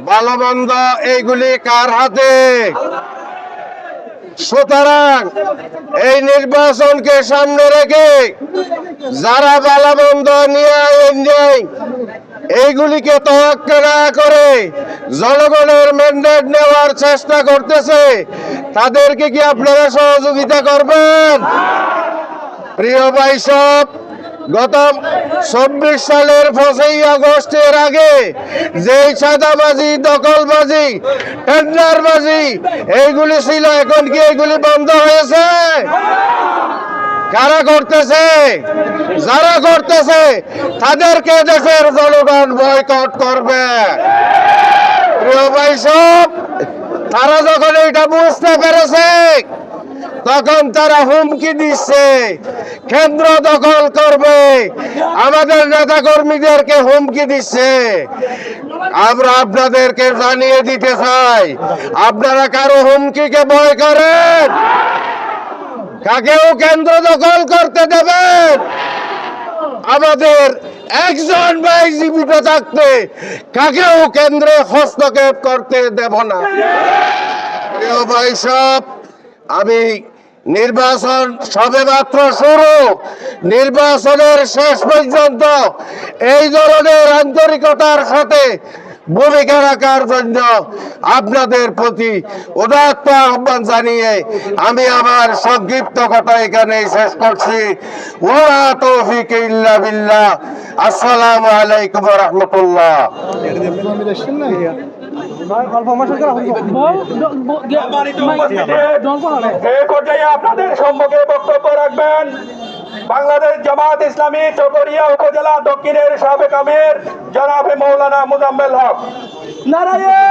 ভালো মন্দ এইগুলি কার হাতে? সুতরাং এই নির্বাচনকে সামনে রেখে যারা ভালো মন্দ নিয়ে এইগুলিকে তোয়াক্কা না করে জনগণের ম্যান্ডেট নেওয়ার চেষ্টা করতেছে, তাদেরকে কি আপনারা সহযোগিতা করবেন? প্রিয় ভাই সব, গত 24 সালের 5ই আগস্টের আগে যে চাঁদাবাজি, দখলবাজি, টেন্ডারবাজি এইগুলি ছিল, এখন কি এইগুলি বন্ধ হয়েছে? কারা করতেছে? যারা করতেছে তাদেরকে দেশের জনগণ বয়কট করবে। প্রিয় ভাই সব, তারা যখন এটা বুঝতে পেরেছে তখন তারা হুমকি দিচ্ছে কেন্দ্র দখল করবে, আমাদের নেতা কর্মীদেরকে হুমকি দিচ্ছে। আমরা আপনাদেরকে জানিয়ে দিতে চাই, আপনারা কারো হুমকিকে ভয় করেন? কাকেও কেন্দ্র দখল করতে দেবেন? আমাদের একজন ভাই জীবিত থাকতে কাকেও কেন্দ্রে হস্তক্ষেপ করতে দেব না। প্রিয় ভাই সব, আমি নির্বাচন সবেমাত্র শুরু, নির্বাচনের শেষ পর্যন্ত এই ধরনের আন্তরিকতার সাথে ভূমিকা রাখার জন্য আপনাদের প্রতি উদাত্ত আহ্বান জানিয়ে আমি আমার সংক্ষিপ্ত কথা এখানে শেষ করছি। ওয়া তৌফিক ইল্লা বিল্লাহ। আসসালামু আলাইকুম ওয়া রাহমাতুল্লাহ। আপনাদের সম্মুখে বক্তব্য রাখবেন বাংলাদেশ জামাত ইসলামী চকরিয়া উপজেলা দক্ষিণের সাবেক আমির জনাব মৌলানা মুজাম্মেল হক। নারায়ে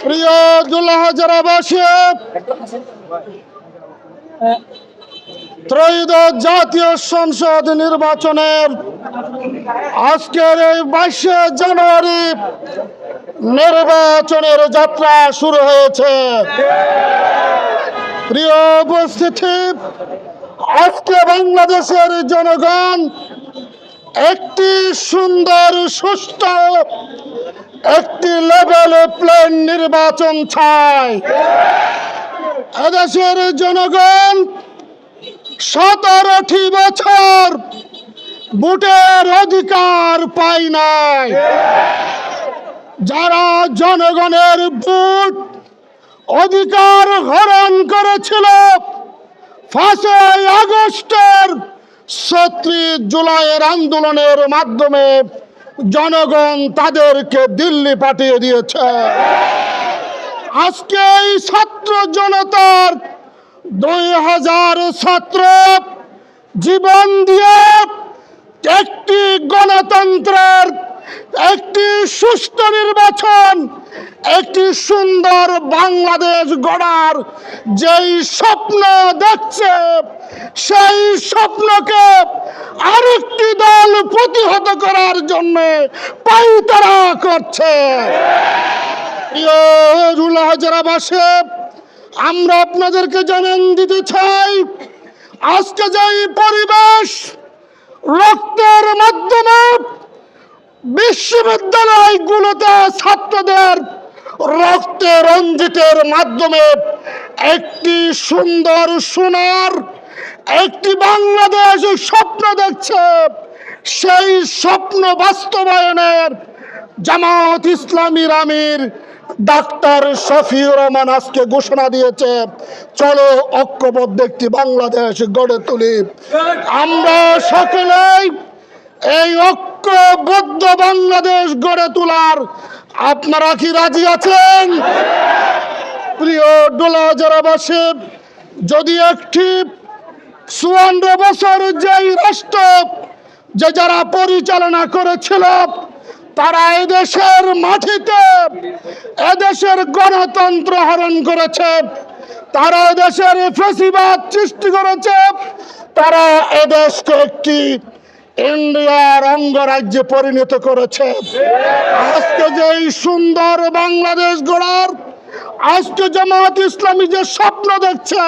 প্রিয় দুলাহাজারাবাসী, ত্রয়োদশ জাতীয় সংসদ নির্বাচনের আজকের এই 22শে জানুয়ারি নির্বাচনের যাত্রা শুরু হয়েছে। প্রিয় উপস্থিতি, আজকে বাংলাদেশের জনগণ একটি সুন্দর, সুষ্ঠু, একটি লেভেল প্লেন নির্বাচন চায়। এদেশের জনগণ 17টি বছর ভোটের অধিকার পায় নাই। যারা জনগণের ভোট অধিকার হরণ করেছিল 5ই আগস্টের 36 জুলাইয়ের আন্দোলনের মাধ্যমে, জনগণ তাদেরকে দিল্লি পাঠিয়ে দিয়েছে। আজকে এই ছাত্র জনতার 2000 ছাত্র জীবন দিয়ে একটি গণতন্ত্রের, একটি সুষ্ঠু নির্বাচন, একটি সুন্দর বাংলাদেশ গড়ার যেই স্বপ্ন দেখছে, সেই স্বপ্নকে আরেকটি দল প্রতিহত করার জন্য পায়তারা করছে। দুলাহাজারাবাসী, আমরা আপনাদেরকে জানান দিতে চাই, আজকে যেই পরিবেশ রক্তের মাধ্যমে বিশ্ববিদ্যালয়গুলোতে ছাত্রদের রক্তে রঞ্জিতের মাধ্যমে একটি সুন্দর, সোনার একটি বাংলাদেশ স্বপ্ন দেখছে, সেই স্বপ্ন বাস্তবায়নের জামাত ইসলামীর আমির ডাক্তার শফিউর রহমান আজকে ঘোষণা দিয়েছে, চলো ঐক্যবদ্ধ একটি বাংলাদেশ গড়ে তুলি। আমরা সকলেই এই ঐক্যবদ্ধ বাংলাদেশ গড়ে তোলার আপনারা কি রাজি আছেন? প্রিয় দুলাহাজারাবাসী, যদি একটি 54 বছর যেই রাষ্ট্র যারা পরিচালনা করেছিল, তারা এদেশের মাটিতে এদেশের গণতন্ত্র হরণ করেছে, তারা এদেশের ফ্যাসিবাদ সৃষ্টি করেছে, তারা এদেশকে একটি ইন্ডিয়ার অঙ্গরাজ্যে পরিণত করেছে। আজকে যে এই সুন্দর বাংলাদেশ গড়ার, আজকে জামাত ইসলামী যে স্বপ্ন দেখছে,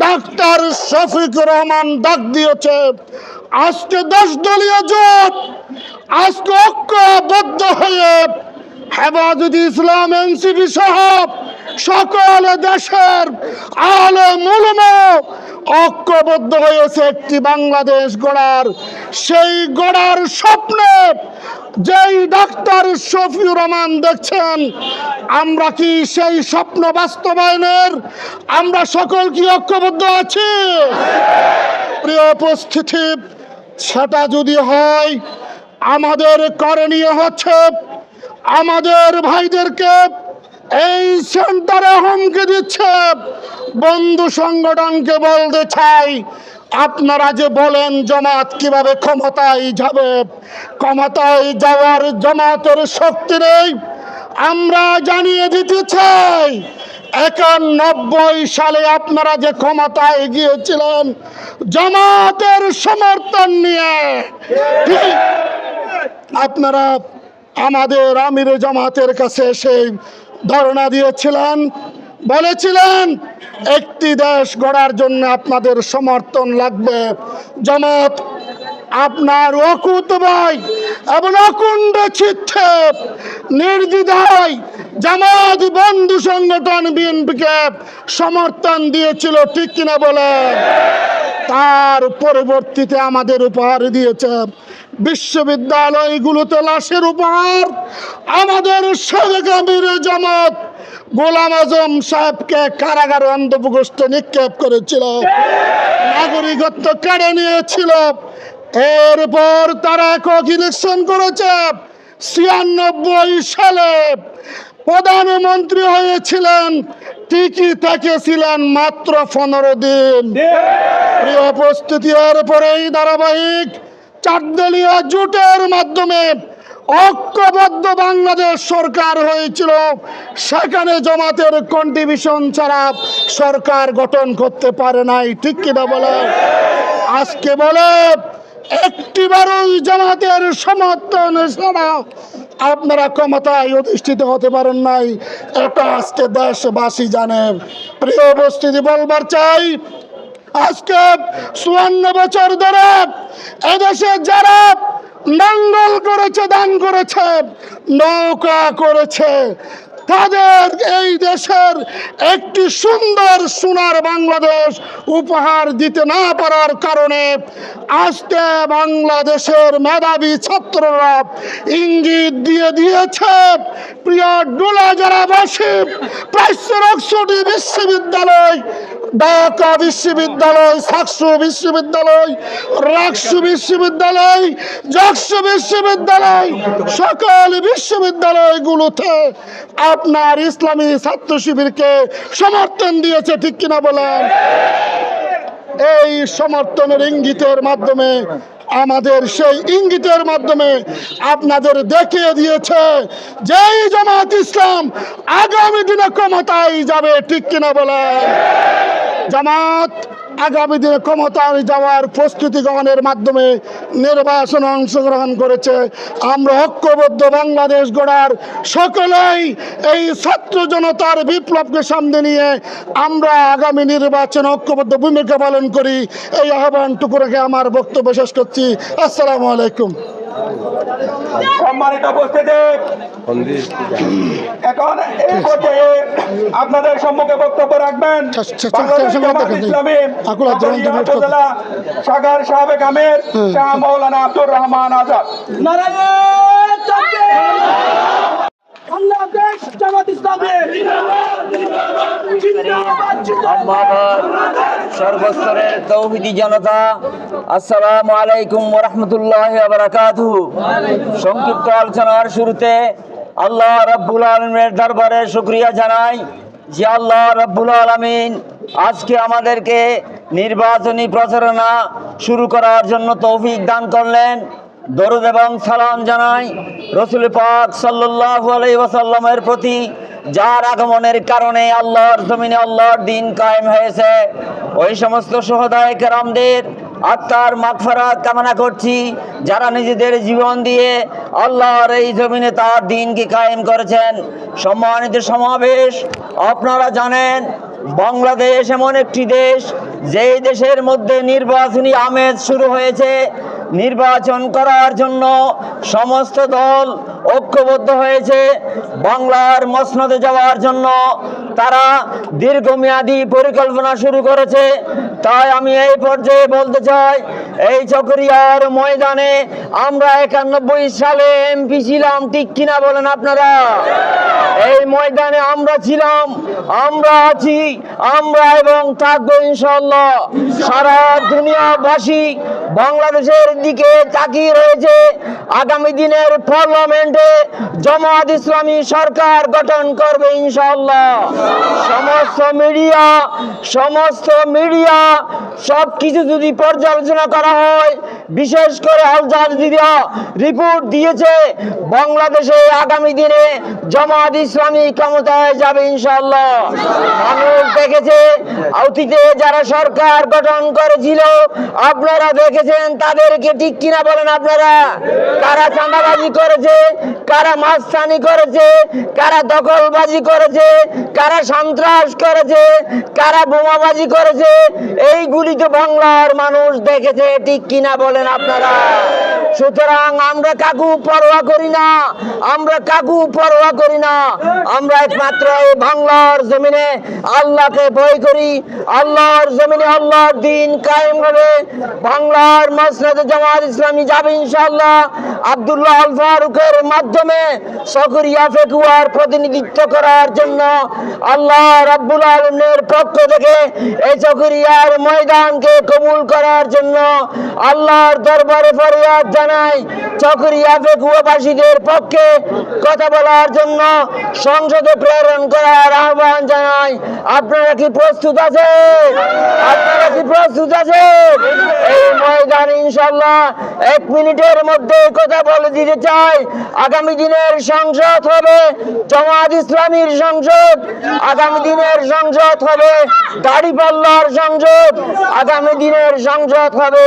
ডাক্তার শফিকুর রহমান ডাক দিয়েছে, আজকে 10 দলীয় জোট আজকে ঐক্যবদ্ধ হয়ে হেফাজত ইসলাম, এনসিপি সহ সকল দেশের আলেম উলামা ঐক্যবদ্ধ হয়েছে একটি বাংলাদেশ গড়ার। সেই গড়ার স্বপ্নে যেই ডাক্তার শফিকুর রহমান দেখছেন, আমরা কি সেই স্বপ্ন বাস্তবায়নের আমরা সকল কি ঐক্যবদ্ধ আছি? প্রিয় উপস্থিতি, সেটা যদি হয়, আমাদের করণীয় হচ্ছে আমাদের ভাইদেরকে এই সেন্টারে হুমকি দিচ্ছে বন্ধু সংগঠনকে বলতে চাই, আপনারা যে বলেন জামাত কিভাবে ক্ষমতায় যাবে, ক্ষমতায় যাওয়ার জামাতের শক্তি নেই। আমরা জানিয়ে দিতে চাই 91 সালে আপনারা যে ক্ষমতায় গিয়েছিলেন জামাতের সমর্থন নিয়ে, ঠিক আপনারা আমাদের আমিরে জামাতের কাছে এসে ধর্ণা দিয়েছিলেন, বলেছিলেন একটি দেশ গড়ার জন্য আপনাদের সমর্থন লাগবে। জামাত আপনার অকুত ভাই এবং অকুণ্ঠ চিত্তে নির্দ্বিধায় জামাত বন্ধু সংগঠন বিএনপিকে সমর্থন দিয়েছিল, ঠিক কিনা বলেন? তার পরবর্তীতে আমাদের উপহার দিয়েছে বিশ্ববিদ্যালয়গুলোতে লাশের উপহার। আমাদের সাবেক আমির জামাত গোলাম আজম সাহেবকে কারাগারে অন্ধপ্রকোষ্ঠে নিক্ষেপ করেছিল, নাগরিকত্ব কেড়ে নিয়েছিল। এরপর তারা একক ইলেকশন করেছে। 96 সালে প্রধানমন্ত্রী হয়েছিলেন, টিকি থেকেছিলেন মাত্র 15 দিন। প্রিয় উপস্থিতি, এরপরেই ধারাবাহিক 4 দলীয় জোটের মাধ্যমে ঐক্যবদ্ধ বাংলাদেশ সরকার হয়েছিল। সেখানে জামাতের কন্ট্রিবিউশন ছাড়া সরকার গঠন করতে পারে নাই, ঠিক কিনা বলে? আজকে বলে একটিবারই জামাতের সমর্থন ছাড়া আপনারা ক্ষমতায় অধিষ্ঠিত হতে পারেন নাই, এটা আজকে দেশবাসী জানেন। প্রিয় উপস্থিতি, বলবার চাই আজকে 54 বছর ধরে এদেশে যারা নাঙ্গল করেছে, দান করেছে, নৌকা করেছে, তাদের এই দেশের একটি সুন্দর সোনার বাংলাদেশ উপহার দিতে না পারার কারণে আজকে বাংলাদেশের মেধাবী ছাত্ররা ইঙ্গিত দিয়ে দিয়েছে। প্রিয় ডোলা যারা বসে প্রাচ্যরক্ষী বিশ্ববিদ্যালয়, ঢাকা বিশ্ববিদ্যালয়, সাকসু বিশ্ববিদ্যালয়, রাকসু বিশ্ববিদ্যালয়, যশোর বিশ্ববিদ্যালয়, সকল বিশ্ববিদ্যালয়গুলোতে আপনার ইসলামী ছাত্র শিবিরকে সমর্থন দিয়েছে, ঠিক কিনা বলেন? এই সমর্থনের ইঙ্গিতের মাধ্যমে, আমাদের সেই ইঙ্গিতের মাধ্যমে আপনাদের দেখিয়ে দিয়েছে যে এই জামাত ইসলাম আগামী দিনে ক্ষমতায় যাবে, ঠিক কিনা বলেন? জামাত আগামী দিনে ক্ষমতায় যাওয়ার প্রস্তুতি গ্রহণের মাধ্যমে নির্বাচনে অংশগ্রহণ করেছে। আমরা ঐক্যবদ্ধ বাংলাদেশ গড়ার সকলেই এই ছাত্র জনতার বিপ্লবকে সামনে নিয়ে আমরা আগামী নির্বাচনে ঐক্যবদ্ধ ভূমিকা পালন করি। এই আহ্বানটুকু রেখে আমার বক্তব্য শেষ করছি। আসসালামু আলাইকুম। সম্মানিত উপস্থিতি, এখন এই পর্যায়ে আপনাদের সম্মুখে বক্তব্য রাখবেন বাংলাদেশ জামাত ইসলামী চকরিয়া উপজেলা শাখার সাবেক আমির শাহ মাওলানা আব্দুর রহমান আজাদ। বাংলাদেশ জামাত ইসলামী সর্বস্তরের তৌহিদি জনতা, আসসালামু আলাইকুম ওয়া রাহমাতুল্লাহি ওয়া বারাকাতুহু। সংক্ষিপ্ত আলোচনার শুরুতে আল্লাহ রাব্বুল আলামিনের দরবারে শুকরিয়া জানাই যে আল্লাহ রাব্বুল আলামিন আজকে আমাদেরকে নির্বাচনী প্রচারণা শুরু করার জন্য তৌফিক দান করলেন। দরুদ এবং সালাম জানাই রাসূল পাক সাল্লাল্লাহু আলাইহি ওয়াসাল্লামের প্রতি, যার আগমনের কারণে আল্লাহর জমিনে আল্লাহর দ্বীন কায়েম হয়েছে। ওই সমস্ত শুহাদায়ে কেরামদের, আত্মার মাগফিরাত কামনা করছি, যারা নিজেদের জীবন দিয়ে আল্লাহর এই জমিনে তার দ্বীনকে কায়েম করেছেন। সম্মানিত সমাবেশ, আপনারা জানেন বাংলাদেশ এমন একটি দেশ, যেই দেশের মধ্যে নির্বাচনী আমেজ শুরু হয়েছে। নির্বাচন করার জন্য সমস্ত দল ঐক্যবদ্ধ হয়েছে। বাংলার মসনদে যাওয়ার জন্য তারা দীর্ঘমেয়াদী পরিকল্পনা শুরু করেছে। তাই আমি এই পর্যায়ে বলতে চাই, এই চকরিয়ার ময়দানে আমরা 91 সালে এমপি ছিলাম, ঠিক কিনা বলেন আপনারা? এই ময়দানে আমরা ছিলাম, আমরা আছি, আমরা এবং থাকবো ইনশাআল্লাহ। সারা দুনিয়াবাসী বাংলাদেশের দিকে তাকিয়ে রয়েছে। আগামী দিনের পার্লামেন্টে জামাত ইসলামী সরকার গঠন করবে ইনশাআল্লাহ। সমস্ত মিডিয়া সবকিছু যদি পর্যালোচনা করা হয়, বিশেষ করে আল জাজিরা রিপোর্ট দিয়েছে বাংলাদেশে আগামী দিনে জামাত ইসলামী ক্ষমতায় যাবে ইনশাআল্লাহ। মানুষ দেখেছে অতীতে যারা সরকার গঠন করেছিল, আপনারা দেখেছেন তাদেরকে, ঠিক কিনা বলেন আপনারা? কারা চাঁদাবাজি করেছে, কারা মাস্তানি করেছে, কারা দখলবাজি করেছে, কারা সন্ত্রাস করেছে, কারা বোমাবাজি করেছে, এইগুলি তো বাংলার মানুষ দেখেছে, ঠিক কিনা বলেন আপনারা? সুতরাং আমরা কাকু পরোয়া করি না, আমরা একমাত্র এই বাংলার জমিনে আল্লাহকে ভয় করি। আল্লাহর জমিনে আল্লাহর দ্বীন কায়েম হবে। বাংলার মসনদে জামাত ইসলামী যাবে ইনশাআল্লাহ। আব্দুল্লাহ আল ফারুকের মাধ্যমে চকরিয়া ফেকুয়ার প্রতিনিধিত্ব করার জন্য আল্লাহ রাব্বুল আলামিনের পক্ষ থেকে এই চকরিয়ার ময়দানকে কবুল করার জন্য আল্লাহর দরবারে ফরিয়াদ জানাই। চকরিয়া ফেকুয়াবাসীদের পক্ষে কথা বলার জন্য সংসদে প্রেরণ করার আহ্বান জানাই। আপনারা কি প্রস্তুত আছেন? এই ময়দানে ইনশাআল্লাহ 1 মিনিটের মধ্যে কথা বলে দিতে চাই। আগামী দিনের সংসদ হবে জামাত ইসলামীর সংসদ, আগামী দিনের সংসদ হবে দাড়িপাল্লার সংসদ, আগামী দিনের সংসদ হবে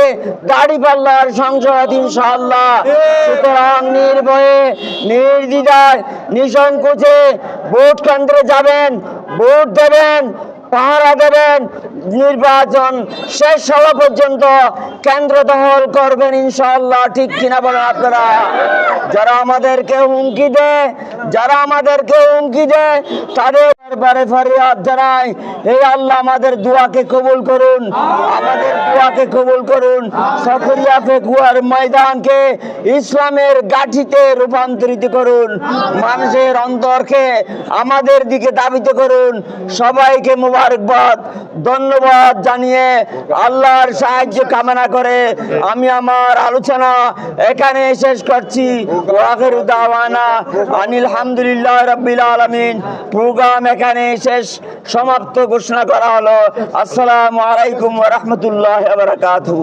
দাড়িপাল্লার সংসদ ইনশাআল্লাহ। সুতরাং নির্ভয়ে, নির্দ্বিধায়, নিঃসংকোচে ভোট কেন্দ্রে যাবেন, ভোট দেবেন, পাহারা দেবেন। নির্বাচন শেষ হওয়া পর্যন্ত কেন্দ্র দখল করবেন ইনশাআল্লাহ, ঠিক কিনা বলেন আপনারা? যারা আমাদেরকে হুমকি দেয় তাদের দরবারে ফরিয়াদ জানাই, হে আল্লাহ আমাদের দোয়াকে কবুল করুন, চকরিয়া ফেকুয়ার ময়দানকে ইসলামের গাঠিতে রূপান্তরিত করুন, মানুষের অন্তরকে আমাদের দিকে ধাবিত করুন। সবাইকে মুবারকবাদ, ধন্যবাদ জানিয়ে আল্লাহর সাহায্য কামনা করে আমি আমার আলোচনা এখানে শেষ করছি। ওয়া আখিরু দাওয়ানা আনিল হামদুলিল্লাহ রাব্বিল আলামিন। প্রোগ্রাম এখানে শেষ, সমাপ্ত ঘোষণা করা হলো। আসসালামু আলাইকুম ওয়া রাহমাতুল্লাহি ওয়া বারাকাতুহু।